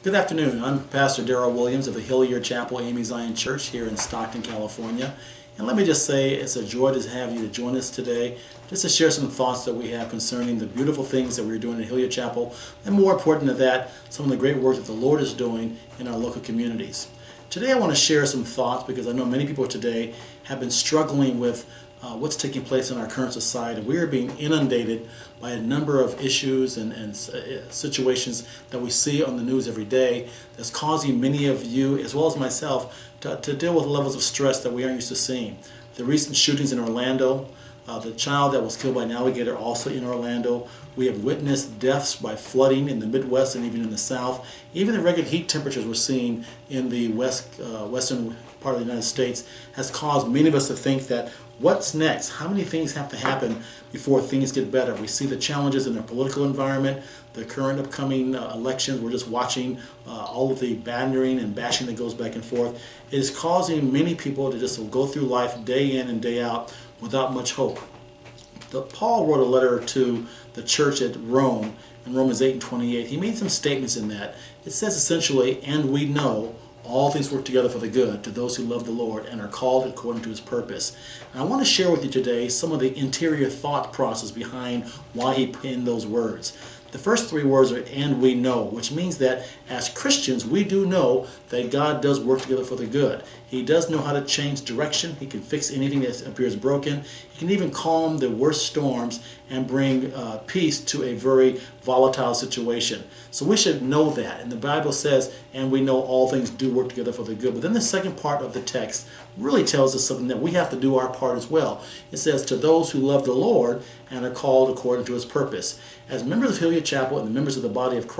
Good afternoon. I'm Pastor Darrell Williams of the Hilliard Chapel AME Zion Church here in Stockton, California. And let me just say it's a joy to have you to join us today just to share some thoughts that we have concerning the beautiful things that we're doing at Hilliard Chapel, and more important than that, some of the great work that the Lord is doing in our local communities. Today I want to share some thoughts because I know many people today have been struggling with what's taking place in our current society. We are being inundated by a number of issues and situations that we see on the news every day that's causing many of you, as well as myself, to deal with levels of stress that we aren't used to seeing. The recent shootings in Orlando, the child that was killed by an alligator also in Orlando. We have witnessed deaths by flooding in the Midwest and even in the South. Even the record heat temperatures we're seeing in the western part of the United States has caused many of us to think that what's next? How many things have to happen before things get better? We see the challenges in the political environment, the current upcoming elections. We're just watching all of the bandering and bashing that goes back and forth. It is causing many people to just go through life day in and day out without much hope. Paul wrote a letter to the church at Rome in Romans 8:28. He made some statements in that. It says essentially, and we know all things work together for the good to those who love the Lord and are called according to his purpose. And I want to share with you today some of the interior thought process behind why he penned those words. The first three words are "and we know," which means that as Christians we do know that God does work together for the good. He does know how to change direction. He can fix anything that appears broken. He can even calm the worst storms and bring peace to a very volatile situation. So we should know that. And the Bible says, and we know all things do work together for the good. But then the second part of the text really tells us something that we have to do our part as well. It says, to those who love the Lord and are called according to his purpose. As members of Hilliard Chapel and the members of the body of Christ,